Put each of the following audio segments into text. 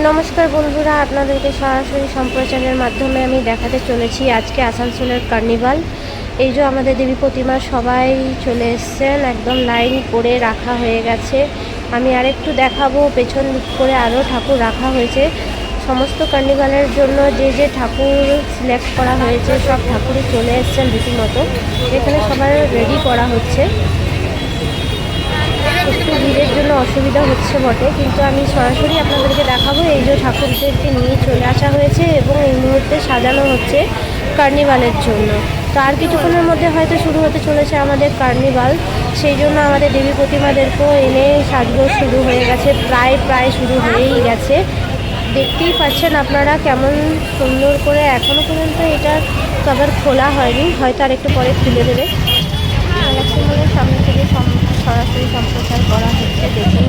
নমস্কার বন্ধুরা, আপনাদেরকে সরাসরি সম্প্রচারের মাধ্যমে আমি দেখাতে চলেছি আজকে আসানসোলের কার্নিভাল। এই যে আমাদের দেবী প্রতিমা সবাই চলে এসছেন, একদম লাইন করে রাখা হয়ে গেছে। আমি আরেকটু দেখাবো, পেছন দিক করে আরও ঠাকুর রাখা হয়েছে। সমস্ত কার্নিভালের জন্য যে যে ঠাকুর সিলেক্ট করা হয়েছে সব ঠাকুরই চলে এসছেন রীতিমতো। এখানে সবার রেডি করা হচ্ছে। একটু ভিড়ের জন্য অসুবিধা হচ্ছে বটে, কিন্তু আমি সরাসরি আপনাদেরকে দেখাবো। এই যে ঠাকুরদেরকে নিয়ে চলে আসা হয়েছে এবং এই মুহূর্তে সাজানো হচ্ছে কার্নিভালের জন্য। তো আর কিছুক্ষণের মধ্যে হয়তো শুরু হতে চলেছে আমাদের কার্নিভাল। সেই জন্য আমাদের দেবী প্রতিমাদেরকেও এনে সাজগোজ শুরু হয়ে গেছে, প্রায় শুরু হয়েই গেছে। দেখতেই পাচ্ছেন আপনারা কেমন সুন্দর করে। এখনও পর্যন্ত এটা কভার খোলা হয়নি, হয়তো আর একটু পরে খুলে দেবে। গ্যালাক্সি মলের সামনে থেকে সরাসরি সম্প্রচার করা হচ্ছে। দেখুন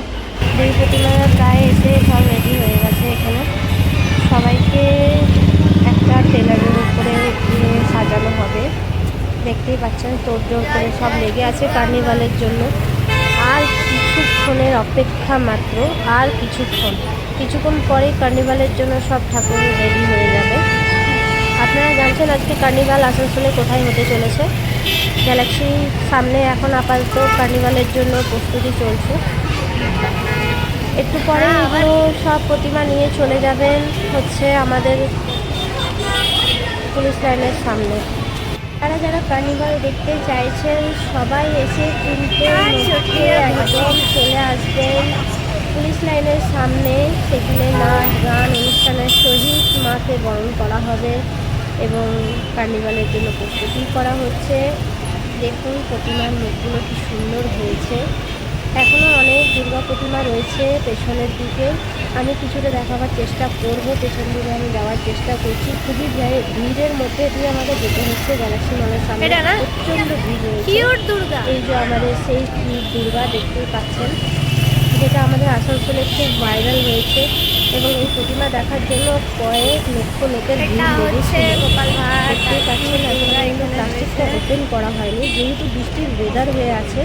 দেবী প্রতিমারা প্রায় এসে সব রেডি হয়ে গেছে। এখানে সবাইকে একটা টেলারের উপরে সাজানো হবে। দেখতেই পাচ্ছেন তোড়জোড় করে সব লেগে আছে কার্নিভালের জন্য। আর কিছুক্ষণের অপেক্ষা মাত্র, আর কিছুক্ষণ পরেই কার্নিভালের জন্য সব ঠাকুর রেডি হয়ে যাবে। আপনারা জানছেন আজকে কার্নিভাল আসানসোলে কোথায় হতে চলেছে। গ্যালাক্সি সামনে এখন আপাতত কার্নিভালের জন্য প্রস্তুতি চলছে। একটু পরে এগুলো সব প্রতিমা নিয়ে চলে যাবেন হচ্ছে আমাদের পুলিশ লাইনের সামনে। যারা কার্নিভাল দেখতে চাইছেন সবাই এসে কিন্তু একদম চলে আসবেন পুলিশ লাইনের সামনে। সেখানে নাচ গান অনুষ্ঠানের সহিত মাকে বরণ করা হবে এবং কার্নিভালের জন্য প্রস্তুতি করা হচ্ছে। দেখুন প্রতিমার মুখগুলো কি সুন্দর হয়েছে। এখনও অনেক দুর্গা প্রতিমা রয়েছে পেছনের দিকে। আমি কিছুটা দেখাবার চেষ্টা করব, পেছন দিকে আমি যাওয়ার চেষ্টা করছি। খুবই ভিড়ের মধ্যে দিয়ে আমাদের যেতে হচ্ছে গ্যালাক্সি মলের সামনে। প্রচণ্ড ভিড় রয়েছে। এই যে আমাদের সেই দুর্গা দেখতেই পাচ্ছেন, যেটা আমাদের আসানসোলে খুব ভাইরাল হয়েছে এবং এই প্রতিমা দেখার জন্য কয়েক লক্ষ লোকের ভিড় লেগেছে। দেখতেই পাচ্ছেন এখন প্লাস্টিকটা ওপেন করা হয়নি, যেহেতু বৃষ্টির ওয়েদার হয়ে আছে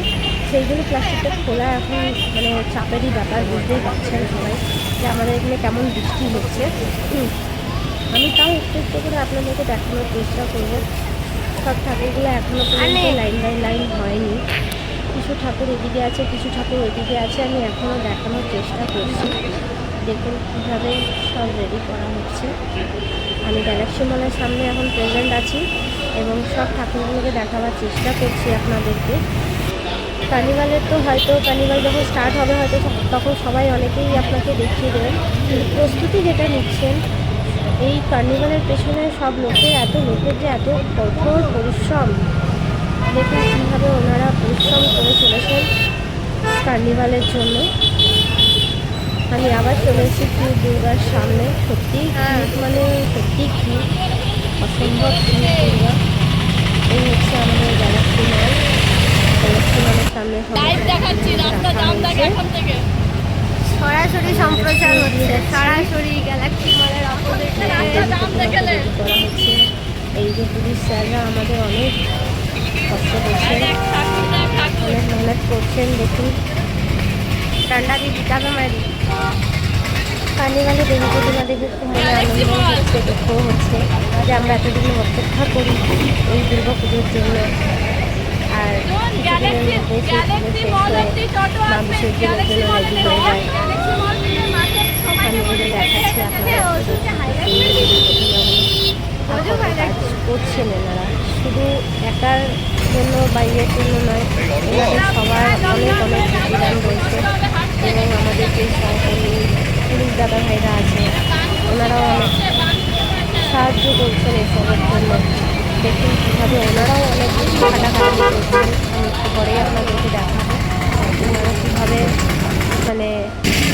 সেই জন্য প্লাস্টিকটা খোলা এখন মানে চাপেরই ব্যাপার। বুঝতেই পারছেন সবাই যে আমাদের এখানে কেমন বৃষ্টি হচ্ছে। আমি তাও একটু করে আপনাদেরকে দেখানোর চেষ্টা করবো। সব ঠাকুরগুলো এখনও পর্যন্ত লাইন বাই লাইন হয়নি। কিছু ঠাকুর এদিকে আছে, কিছু ঠাকুর ওইদিকে আছে। আমি এখনও দেখানোর চেষ্টা করছি। দেখুন কীভাবে সব রেডি করা হচ্ছে। আমি গ্যালাক্সি মলের সামনে এখন প্রেজেন্ট আছি এবং সব ঠাকুরগুলোকে দেখাবার চেষ্টা করছি আপনাদেরকে। কার্নিভালের তো হয়তো কার্নিভাল যখন স্টার্ট হবে হয়তো তখন সবাই অনেকেই আপনাকে দেখিয়ে দেবেন, কিন্তু প্রস্তুতি যেটা নিচ্ছেন এই কার্নিভালের পেছনে সব লোকের যে এত কঠোর পরিশ্রম। দেখুন কীভাবে ওনারা পরিশ্রম করে চলেছেন কার্নিভালের জন্য। আমি আবার চলে এসেছি দুর্গার সামনে। সত্যি মানে সত্যি কি অসম্ভব দুর্গা। এই হচ্ছে আমাদের গ্যালাক্সি মল। গ্যালাক্সি মলের সামনে সরাসরি সম্প্রচার হচ্ছে, সরাসরি গ্যালাক্সি মলের করা হচ্ছে। এই যে পুলিশ স্যাররা আমাদের অনেক কষ্ট করছেন, অনেক মেহনত করছেন। দেখুন ঠান্ডা দিয়ে দিতে মারি। কার্নিভালে দেবী প্রতিমা দেখে খুব মনে আনন্দ হচ্ছে, দুঃখও হচ্ছে যে আমরা এতদিন অপেক্ষা করি এই দুর্গা পুজোর জন্য। আর কিছুদিনের মধ্যে মা বিসর্জনের জন্য রেডি হয়ে যায়। আমি দেখাচ্ছি আপনারা কাজ করছেন এনারা, শুধু একার জন্য বা ইয়ের জন্য নয়, এনাদের সবার অনেক যোগদান রয়েছে। এবং আমাদের যে সহকর্মী পুলিশ দাদা ভাইরা আছে ওনারাও অনেক সাহায্য করছেন এসবের জন্য। দেখুন কীভাবে ওনারাও অনেক খাটাখাটি করছেন। আমি একটু পরেই আপনাদেরকে দেখাবো ওনারা কীভাবে মানে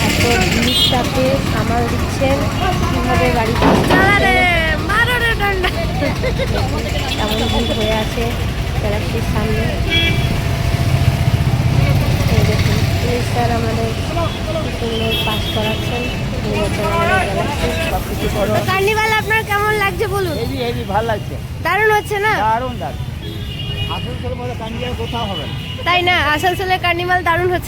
এত ভিড়টাকে সামাল দিচ্ছেন, কীভাবে গাড়ি এমন ভিড় হয়ে আছে গ্যালাক্সির সামনে। দেখুন পুলিশ স্যার আমাদের সুন্দর পাস করাচ্ছেন। কার্নিভাল আপনার কেমন লাগছে বলুন? ভালো লাগছে, দারুণ হচ্ছে না? দারুণ। আসানসোলের মধ্যে কার্নিভাল কোথাও হবে না, তাই না? আসানসোলের কার্নিভাল দারুণ হচ্ছে।